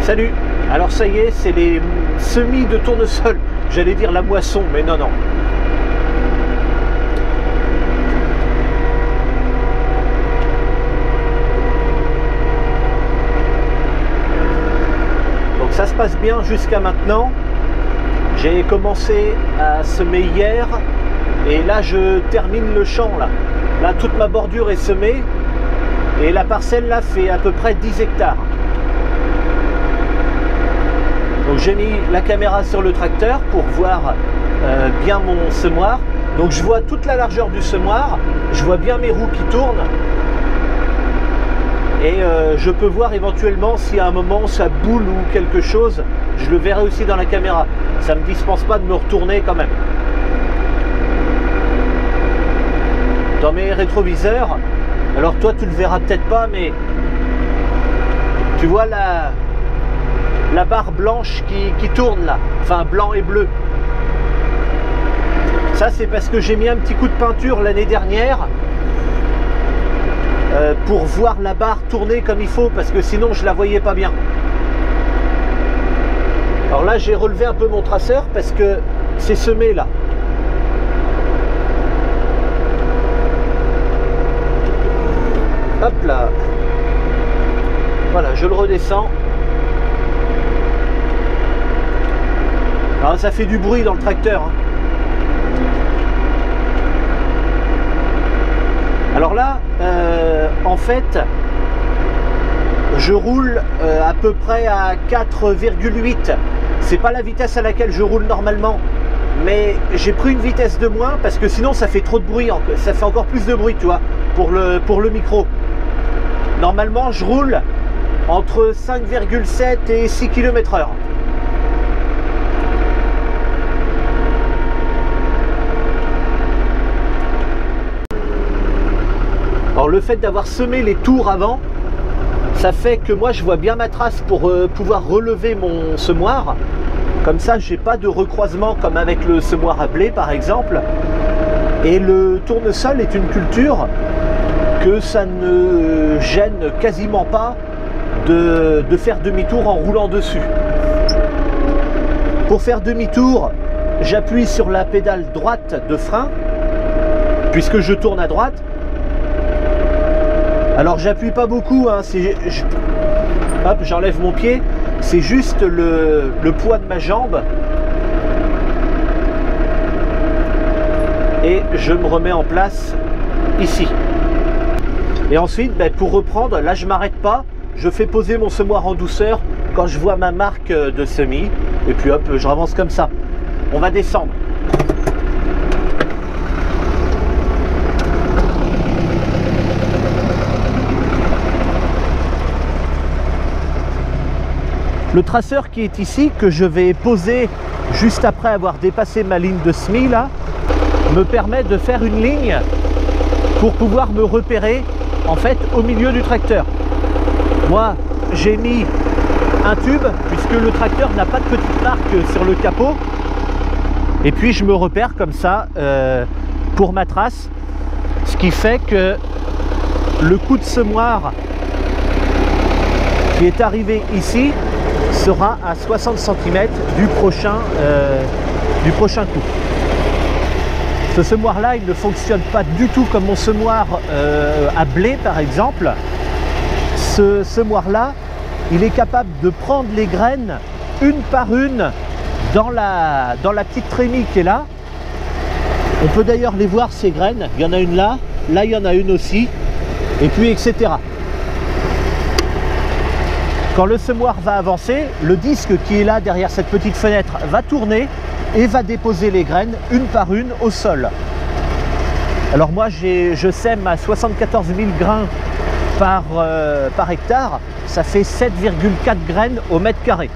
Salut. Alors ça y est, c'est les semis de tournesol. J'allais dire la moisson, mais non, non. Donc ça se passe bien jusqu'à maintenant. J'ai commencé à semer hier et là je termine le champ là. Là toute ma bordure est semée et la parcelle là fait à peu près 10 hectares. Donc j'ai mis la caméra sur le tracteur pour voir bien mon semoir. Donc je vois toute la largeur du semoir, je vois bien mes roues qui tournent. Et je peux voir éventuellement si à un moment ça boule ou quelque chose, je le verrai aussi dans la caméra. Ça ne me dispense pas de me retourner quand même. Dans mes rétroviseurs, alors toi tu le verras peut-être pas, mais tu vois la barre blanche qui tourne là, enfin blanc et bleu. Ça c'est parce que j'ai mis un petit coup de peinture l'année dernière pour voir la barre tourner comme il faut, parce que sinon je la voyais pas bien. Alors là j'ai relevé un peu mon traceur parce que c'est semé là. Hop là. Voilà, je le redescends. Alors ça fait du bruit dans le tracteur, hein. Alors là, en fait, je roule à peu près à 4,8. C'est pas la vitesse à laquelle je roule normalement, mais j'ai pris une vitesse de moins parce que sinon ça fait trop de bruit, ça fait encore plus de bruit, tu vois, pour le micro. Normalement, je roule entre 5,7 et 6 km/h. Alors le fait d'avoir semé les tours avant, ça fait que moi je vois bien ma trace pour pouvoir relever mon semoir. Comme ça j'ai pas de recroisement comme avec le semoir à blé par exemple. Et le tournesol est une culture que ça ne gêne quasiment pas de faire demi-tour en roulant dessus. Pour faire demi-tour, j'appuie sur la pédale droite de frein puisque je tourne à droite. Alors j'appuie pas beaucoup, hein, hop, j'enlève mon pied, c'est juste le poids de ma jambe. Et je me remets en place ici. Et ensuite, ben, pour reprendre, là je m'arrête pas, je fais poser mon semoir en douceur quand je vois ma marque de semis. Et puis hop, je avance comme ça. On va descendre. Le traceur qui est ici, que je vais poser juste après avoir dépassé ma ligne de semis là, me permet de faire une ligne pour pouvoir me repérer en fait au milieu du tracteur. Moi j'ai mis un tube puisque le tracteur n'a pas de petite marque sur le capot, et puis je me repère comme ça pour ma trace, ce qui fait que le coup de semoir qui est arrivé ici sera à 60 cm du prochain coup. Ce semoir là il ne fonctionne pas du tout comme mon semoir à blé par exemple. Ce semoir là il est capable de prendre les graines une par une dans la petite trémie qui est là. On peut d'ailleurs les voir, ces graines, il y en a une là, là il y en a une aussi, et puis etc. Quand le semoir va avancer, le disque qui est là derrière cette petite fenêtre va tourner et va déposer les graines une par une au sol. Alors moi je sème à 74 000 grains par hectare, ça fait 7,4 graines au mètre carré.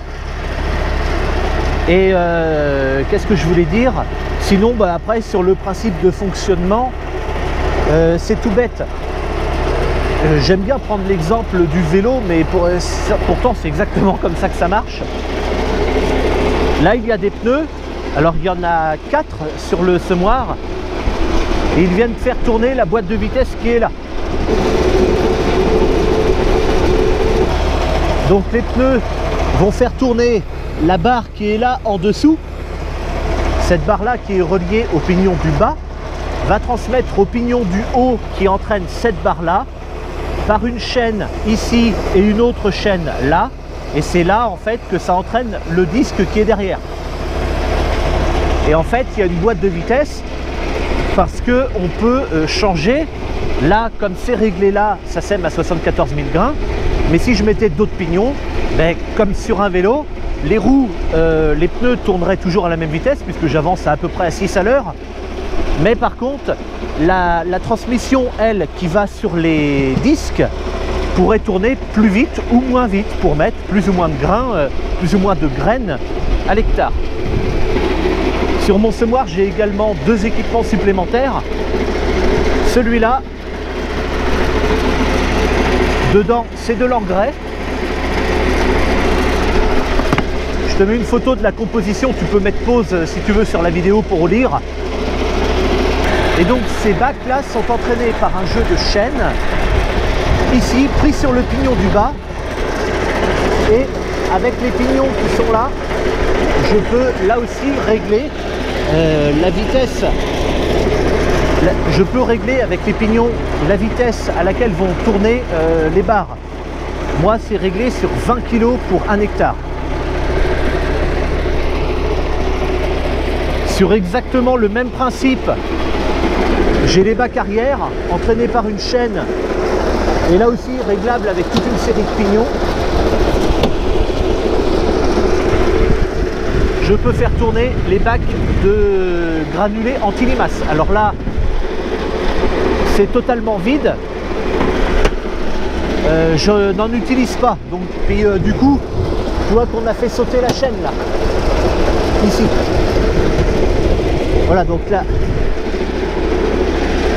Et qu'est-ce que je voulais dire? Sinon bah, après sur le principe de fonctionnement, c'est tout bête. J'aime bien prendre l'exemple du vélo, mais pourtant c'est exactement comme ça que ça marche. Là il y a des pneus, alors il y en a 4 sur le semoir, et ils viennent faire tourner la boîte de vitesse qui est là. Donc les pneus vont faire tourner la barre qui est là en dessous. Cette barre là qui est reliée au pignon du bas va transmettre au pignon du haut qui entraîne cette barre là par une chaîne ici et une autre chaîne là, et c'est là en fait que ça entraîne le disque qui est derrière. Et en fait il y a une boîte de vitesse parce que on peut changer. Là, comme c'est réglé là, ça sème à 74 000 grains. Mais si je mettais d'autres pignons, ben, comme sur un vélo, les roues, les pneus tourneraient toujours à la même vitesse puisque j'avance à peu près à 6 à l'heure. Mais par contre, la transmission, elle, qui va sur les disques, pourrait tourner plus vite ou moins vite pour mettre plus ou moins de grains, plus ou moins de graines à l'hectare. Sur mon semoir, j'ai également deux équipements supplémentaires. Celui-là, dedans, c'est de l'engrais. Je te mets une photo de la composition, tu peux mettre pause si tu veux sur la vidéo pour lire. Et donc ces bacs-là sont entraînés par un jeu de chaîne, ici, pris sur le pignon du bas. Et avec les pignons qui sont là, je peux là aussi régler la vitesse. Je peux régler avec les pignons la vitesse à laquelle vont tourner les barres. Moi, c'est réglé sur 20 kg pour 1 hectare. Sur exactement le même principe, j'ai les bacs arrière entraînés par une chaîne et là aussi réglable avec toute une série de pignons. Je peux faire tourner les bacs de granulés anti-limaces. Alors là, c'est totalement vide. Je n'en utilise pas. Donc, puis, du coup, tu vois qu'on a fait sauter la chaîne là. Ici. Voilà, donc là,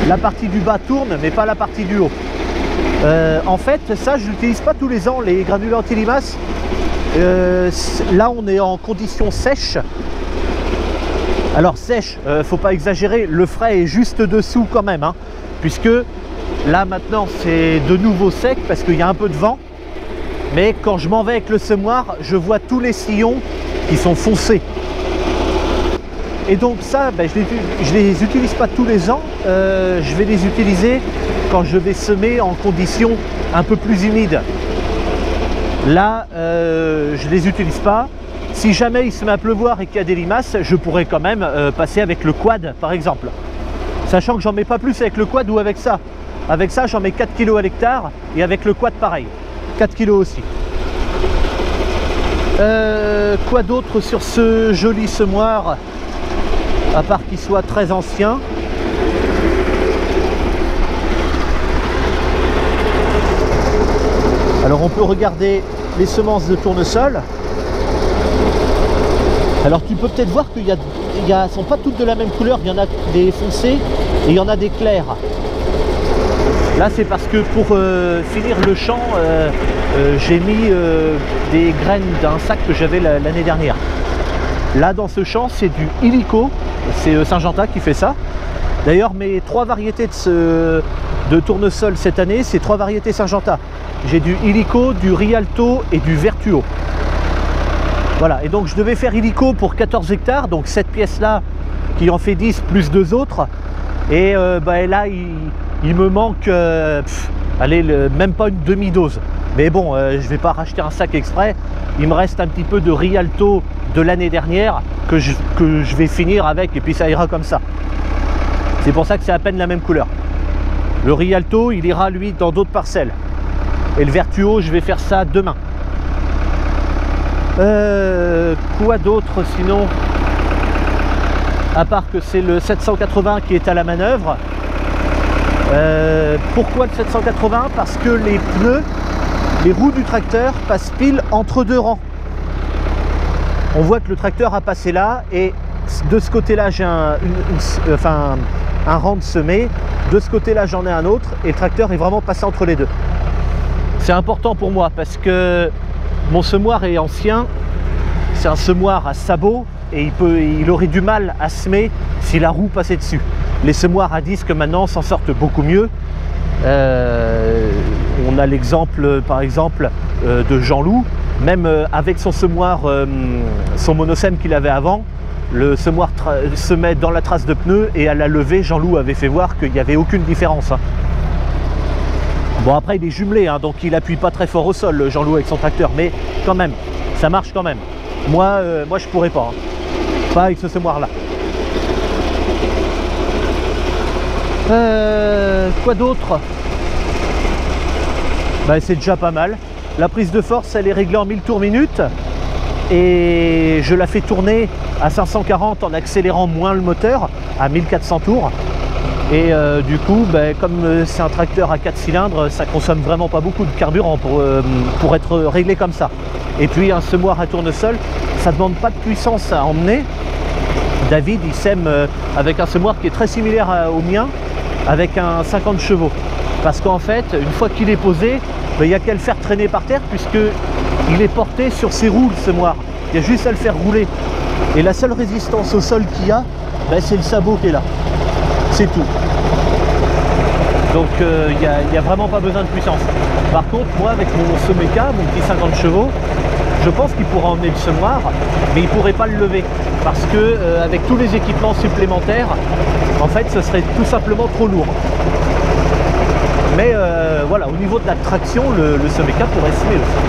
la partie du bas tourne, mais pas la partie du haut. En fait, ça, je l'utilise pas tous les ans, les granulés anti-limaces. Là, on est en conditions sèches. Alors, sèche, faut pas exagérer, le frais est juste dessous quand même, hein, puisque là, maintenant, c'est de nouveau sec parce qu'il y a un peu de vent. Mais quand je m'en vais avec le semoir, je vois tous les sillons qui sont foncés. Et donc ça, ben, je les utilise pas tous les ans, je vais les utiliser quand je vais semer en conditions un peu plus humides. Là, je les utilise pas. Si jamais il se met à pleuvoir et qu'il y a des limaces, je pourrais quand même passer avec le quad par exemple. Sachant que j'en mets pas plus avec le quad ou avec ça. Avec ça, j'en mets 4 kg à l'hectare et avec le quad pareil, 4 kg aussi. Quoi d'autre sur ce joli semoir, à part qu'il soit très ancien? Alors on peut regarder les semences de tournesol. Alors tu peux peut-être voir qu'il ne sont pas toutes de la même couleur, il y en a des foncés et il y en a des clairs. Là c'est parce que pour finir le champ, j'ai mis des graines d'un sac que j'avais l'année dernière. Là dans ce champ c'est du illico, c'est Syngenta qui fait ça. D'ailleurs mes 3 variétés de tournesol cette année, c'est 3 variétés Syngenta. J'ai du illico, du rialto et du vertuo. Voilà, et donc je devais faire illico pour 14 hectares, donc cette pièce là qui en fait 10 plus 2 autres. Et bah, là il me manque allez, même pas une demi-dose. Mais bon, je vais pas racheter un sac exprès. Il me reste un petit peu de rialto de l'année dernière que je vais finir avec et puis ça ira comme ça. C'est pour ça que c'est à peine la même couleur. Le rialto il ira lui dans d'autres parcelles. Et le vertuo je vais faire ça demain. Quoi d'autre sinon, à part que c'est le 780 qui est à la manœuvre. Pourquoi le 780? Parce que les pneus, les roues du tracteur passent pile entre 2 rangs. On voit que le tracteur a passé là et de ce côté là j'ai un rang de semé, de ce côté là j'en ai un autre et le tracteur est vraiment passé entre les deux. C'est important pour moi parce que mon semoir est ancien, c'est un semoir à sabot et il aurait du mal à semer si la roue passait dessus. Les semoirs à disque maintenant s'en sortent beaucoup mieux. On a l'exemple par exemple de Jean-Loup même avec son semoir, son monosème qu'il avait avant, le semoir se met dans la trace de pneu et à la levée, Jean-Loup avait fait voir qu'il n'y avait aucune différence. Hein. Bon, après il est jumelé, hein, donc il appuie pas très fort au sol, Jean-Loup, avec son tracteur, mais quand même, ça marche quand même. Moi je pourrais pas, hein. Pas avec ce semoir là. Quoi d'autre? Bah, c'est déjà pas mal. La prise de force, elle est réglée en 1000 tours minute et je la fais tourner à 540 en accélérant moins le moteur à 1400 tours. Et du coup, bah, comme c'est un tracteur à 4 cylindres, ça consomme vraiment pas beaucoup de carburant pour être réglé comme ça. Et puis un semoir à tournesol, ça demande pas de puissance à emmener. David, il sème avec un semoir qui est très similaire au mien, avec un 50 chevaux. Parce qu'en fait, une fois qu'il est posé, il n'y a qu'à le faire traîner par terre, puisqu'il est porté sur ses roues, le semoir. Il y a juste à le faire rouler. Et la seule résistance au sol qu'il y a, c'est le sabot qui est là. C'est tout. Donc il n'y a vraiment pas besoin de puissance. Par contre, moi, avec mon Someca, mon petit 50 chevaux, je pense qu'il pourra emmener le semoir, mais il ne pourrait pas le lever. Parce que avec tous les équipements supplémentaires, en fait, ce serait tout simplement trop lourd. Mais voilà, au niveau de la traction, le Someca pourrait semer aussi.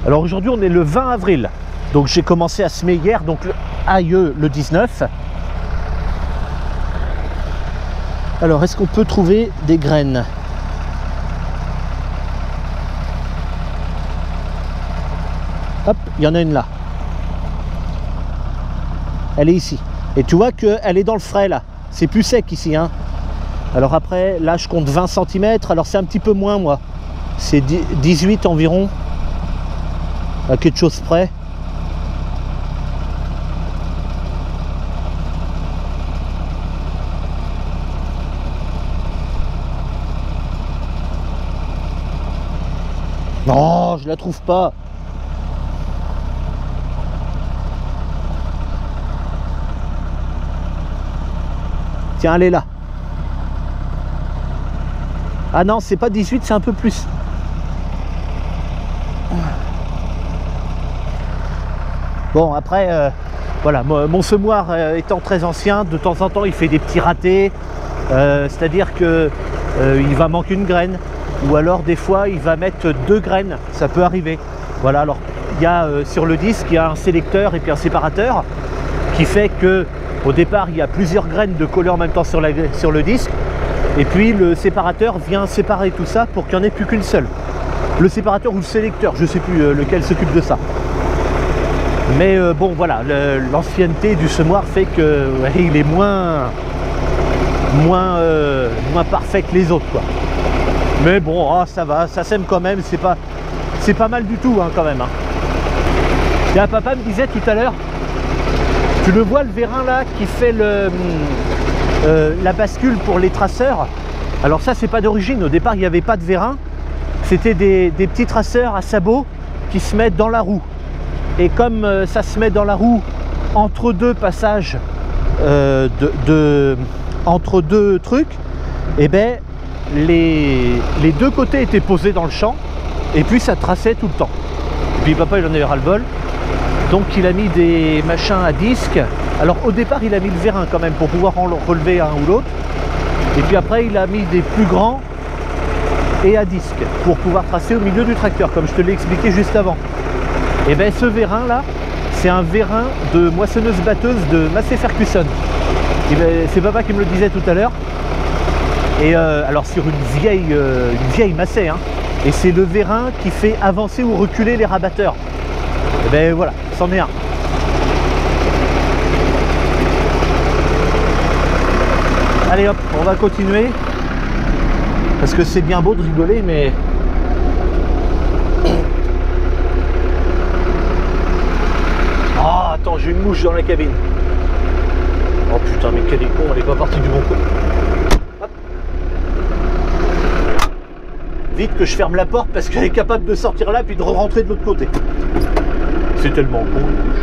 Alors aujourd'hui, on est le 20 avril. Donc j'ai commencé à semer hier, donc le 19. Alors, est-ce qu'on peut trouver des graines? Hop, il y en a une là. Elle est ici. Et tu vois qu'elle est dans le frais là. C'est plus sec ici, hein. Alors après, là je compte 20 cm. Alors c'est un petit peu moins, moi. C'est 18 environ. À quelque chose près. Non, je la trouve pas. Tiens, elle est là. Ah non, c'est pas 18, c'est un peu plus. Bon, après, voilà, mon semoir étant très ancien, de temps en temps, il fait des petits ratés. C'est-à-dire que il va manquer une graine. Ou alors, des fois, il va mettre 2 graines. Ça peut arriver. Voilà, alors, il y a sur le disque, il y a un sélecteur et puis un séparateur qui fait que au départ, il y a plusieurs graines de collées en même temps sur le disque. Et puis, le séparateur vient séparer tout ça pour qu'il n'y en ait plus qu'une seule. Le séparateur ou le sélecteur, je ne sais plus lequel s'occupe de ça. Mais bon, voilà, l'ancienneté du semoir fait que ouais, il est moins parfait que les autres, quoi. Mais bon, oh, ça va, ça sème quand même, c'est pas mal du tout, hein, quand même. Hein. Et un papa me disait tout à l'heure, tu le vois le vérin là qui fait la bascule pour les traceurs. Alors ça, c'est pas d'origine, au départ il n'y avait pas de vérin, c'était des petits traceurs à sabots qui se mettent dans la roue. Et comme ça se met dans la roue entre deux passages, entre deux trucs, et ben les deux côtés étaient posés dans le champ et puis ça traçait tout le temps. Et puis papa il en avait ras-le-bol, donc il a mis des machins à disque. Alors au départ il a mis le vérin quand même pour pouvoir en relever un ou l'autre, et puis après il a mis des plus grands et à disque pour pouvoir tracer au milieu du tracteur comme je te l'ai expliqué juste avant. Et bien ce vérin là, c'est un vérin de moissonneuse batteuse de Massey Ferguson. C'est papa qui me le disait tout à l'heure. Et alors sur une vieille Massey, hein. Et c'est le vérin qui fait avancer ou reculer les rabatteurs. Et ben voilà, c'en est un. Allez hop, on va continuer. Parce que c'est bien beau de rigoler, mais... Oh, attends, j'ai une mouche dans la cabine. Oh putain, mais quel est con, elle est pas partie du bon côté. Vite que je ferme la porte parce qu'elle est capable de sortir là puis de rentrer de l'autre côté. C'est tellement con, une mouche.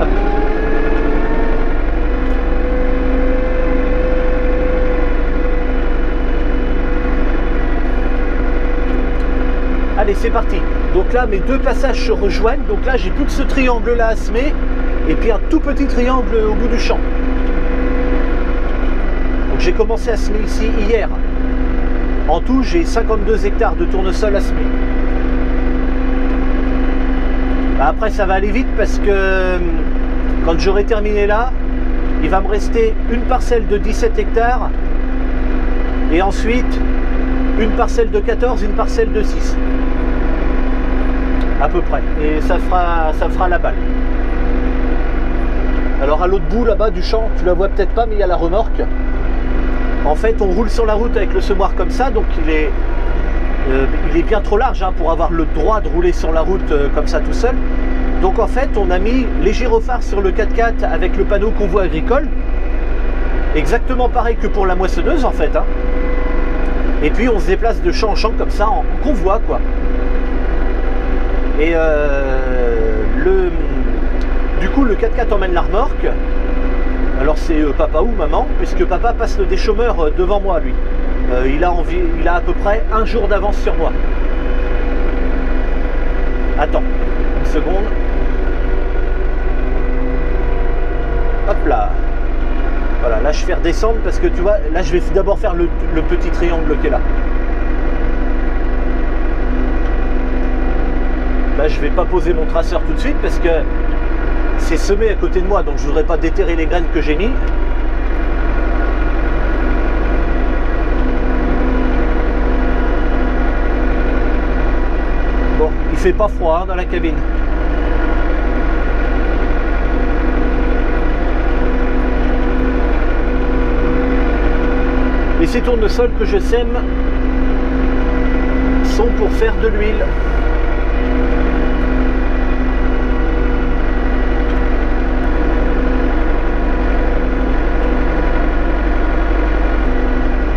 Hop. Allez, c'est parti. Donc là, mes deux passages se rejoignent. Donc là, j'ai plus que ce triangle-là à semer. Et puis un tout petit triangle au bout du champ. Donc j'ai commencé à semer ici hier. En tout, j'ai 52 hectares de tournesol à semer. Après, ça va aller vite parce que quand j'aurai terminé là, il va me rester une parcelle de 17 hectares et ensuite une parcelle de 14, une parcelle de 6. À peu près. Et ça fera la balle. Alors à l'autre bout là-bas du champ, tu la vois peut-être pas, mais il y a la remorque. En fait, on roule sur la route avec le semoir comme ça, donc il est bien trop large hein, pour avoir le droit de rouler sur la route comme ça tout seul. Donc en fait, on a mis les gyrophares sur le 4x4 avec le panneau convoi agricole. Exactement pareil que pour la moissonneuse en fait. Hein. Et puis on se déplace de champ en champ comme ça en convoi quoi. Et du coup, le 4x4 emmène la remorque. Alors c'est papa ou maman, puisque papa passe le déchômeur devant moi, lui. Il a à peu près un jour d'avance sur moi. Attends, une seconde. Hop là. Voilà, là je fais redescendre parce que tu vois, là je vais d'abord faire le petit triangle qui est là. Là je vais pas poser mon traceur tout de suite parce que c'est semé à côté de moi, donc je voudrais pas déterrer les graines que j'ai mis. Bon, il fait pas froid hein, dans la cabine. Et ces tournesols que je sème sont pour faire de l'huile.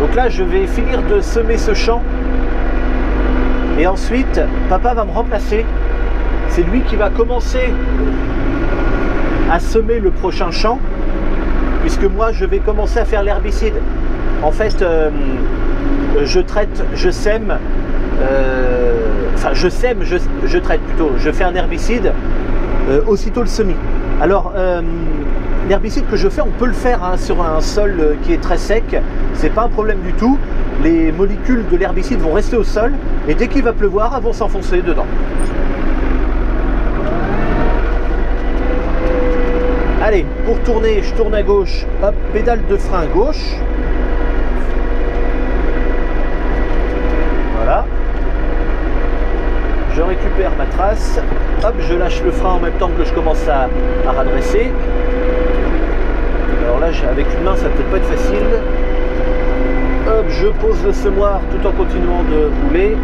Donc là, je vais finir de semer ce champ. Et ensuite, papa va me remplacer. C'est lui qui va commencer à semer le prochain champ. Puisque moi, je vais commencer à faire l'herbicide. En fait, je traite, je sème. Enfin, je sème, je traite plutôt. Je fais un herbicide aussitôt le semis. Alors, l'herbicide que je fais, on peut le faire hein, sur un sol qui est très sec, c'est pas un problème du tout. Les molécules de l'herbicide vont rester au sol et dès qu'il va pleuvoir, elles vont s'enfoncer dedans. Allez, pour tourner, je tourne à gauche, hop, pédale de frein gauche. Voilà. Je récupère ma trace, hop, je lâche le frein en même temps que je commence à redresser. Alors là, avec une main, ça peut pas être facile. Hop, je pose le semoir tout en continuant de rouler.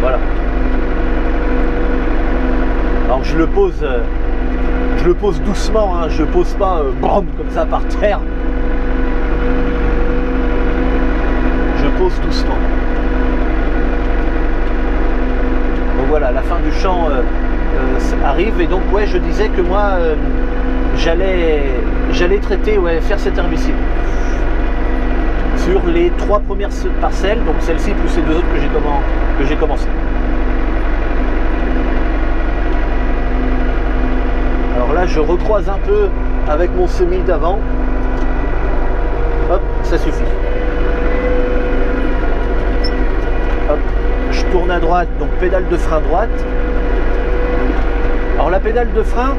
Voilà. Alors je le pose doucement, hein, je pose pas bam, comme ça par terre. Je pose doucement. Donc voilà, la fin du champ arrive et donc ouais, je disais que moi j'allais traiter, ouais, faire cet herbicide sur les 3 premières parcelles, donc celle-ci plus les 2 autres que j'ai commencé. Alors là, je recroise un peu avec mon semis d'avant. Hop, ça suffit. Hop, je tourne à droite, donc pédale de frein droite. Alors la pédale de frein,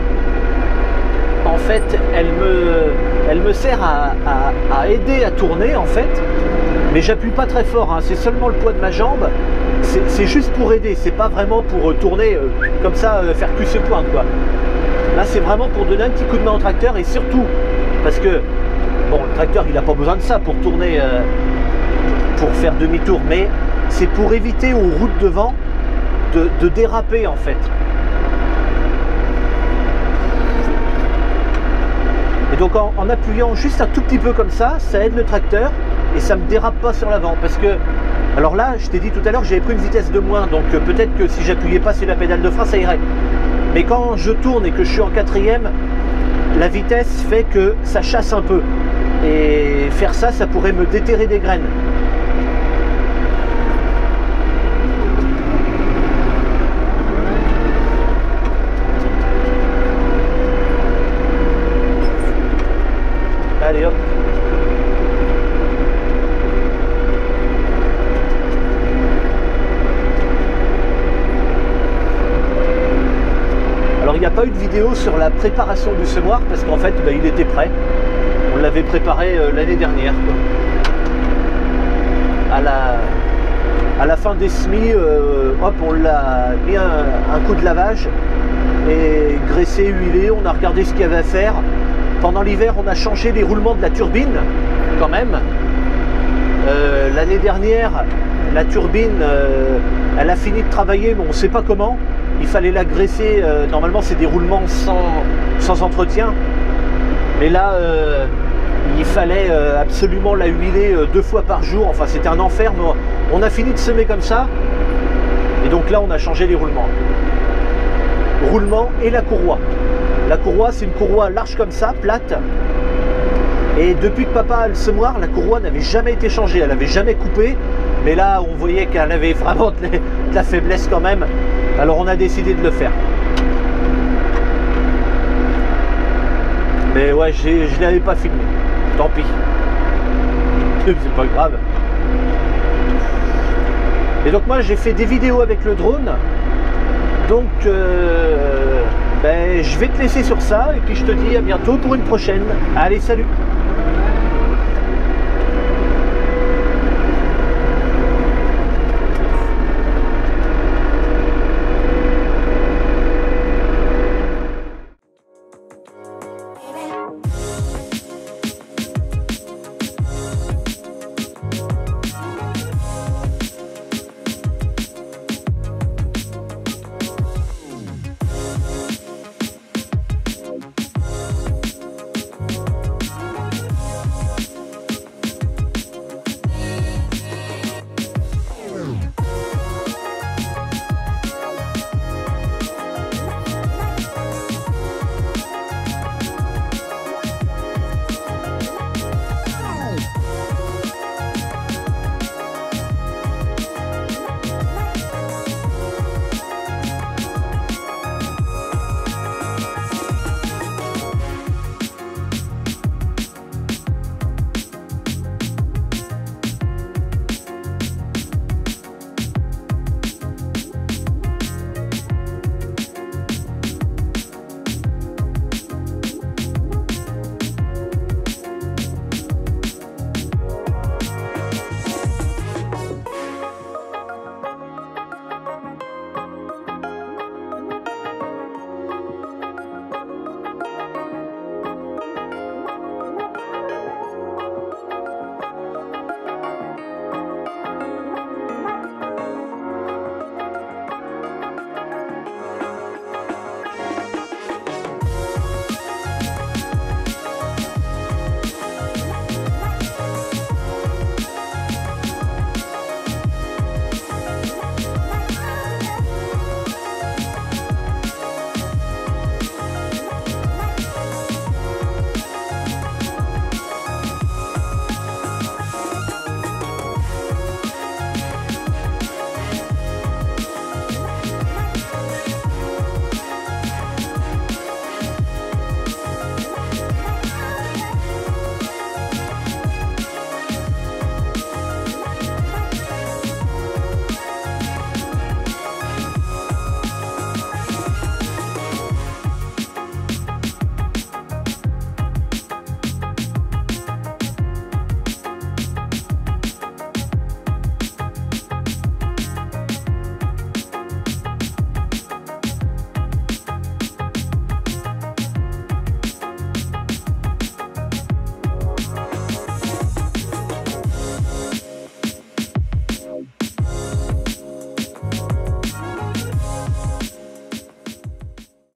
en fait, elle me sert à aider à tourner, en fait. Mais j'appuie pas très fort, hein, c'est seulement le poids de ma jambe. C'est juste pour aider, c'est pas vraiment pour tourner comme ça, faire cuisse-pointe, quoi. Là, c'est vraiment pour donner un petit coup de main au tracteur et surtout parce que, bon, le tracteur, il n'a pas besoin de ça pour tourner, pour faire demi-tour, mais c'est pour éviter aux routes devant de déraper, en fait. Et donc, en appuyant juste un tout petit peu comme ça aide le tracteur et ça ne me dérape pas sur l'avant parce que, alors là, je t'ai dit tout à l'heure, j'avais pris une vitesse de moins, donc peut-être que si j'appuyais pas sur la pédale de frein, ça irait. Mais quand je tourne et que je suis en 4e, la vitesse fait que ça chasse un peu. Et faire ça, ça pourrait me déterrer des graines. Allez hop. Alors il n'y a pas eu de vidéo sur la préparation du semoir parce qu'en fait il était prêt. On l'avait préparé l'année dernière, quoi. À la fin des semis, hop, on l'a mis un coup de lavage et graissé, huilé, on a regardé ce qu'il y avait à faire. Pendant l'hiver, on a changé les roulements de la turbine, quand même. L'année dernière, la turbine, elle a fini de travailler, mais on ne sait pas comment. Il fallait la graisser, normalement c'est des roulements sans entretien. Mais là, il fallait absolument la huiler 2 fois par jour. Enfin, c'était un enfer, mais on a fini de semer comme ça. Et donc là, on a changé les roulements. Roulement et la courroie. La courroie, c'est une courroie large comme ça, plate. Et depuis que papa a le semoir, la courroie n'avait jamais été changée. Elle n'avait jamais coupé. Mais là, on voyait qu'elle avait vraiment de la faiblesse quand même. Alors, on a décidé de le faire. Mais ouais, je ne l'avais pas filmé. Tant pis. C'est pas grave. Et donc moi, j'ai fait des vidéos avec le drone. Donc, ben, je vais te laisser sur ça. Et puis, je te dis à bientôt pour une prochaine. Allez, salut!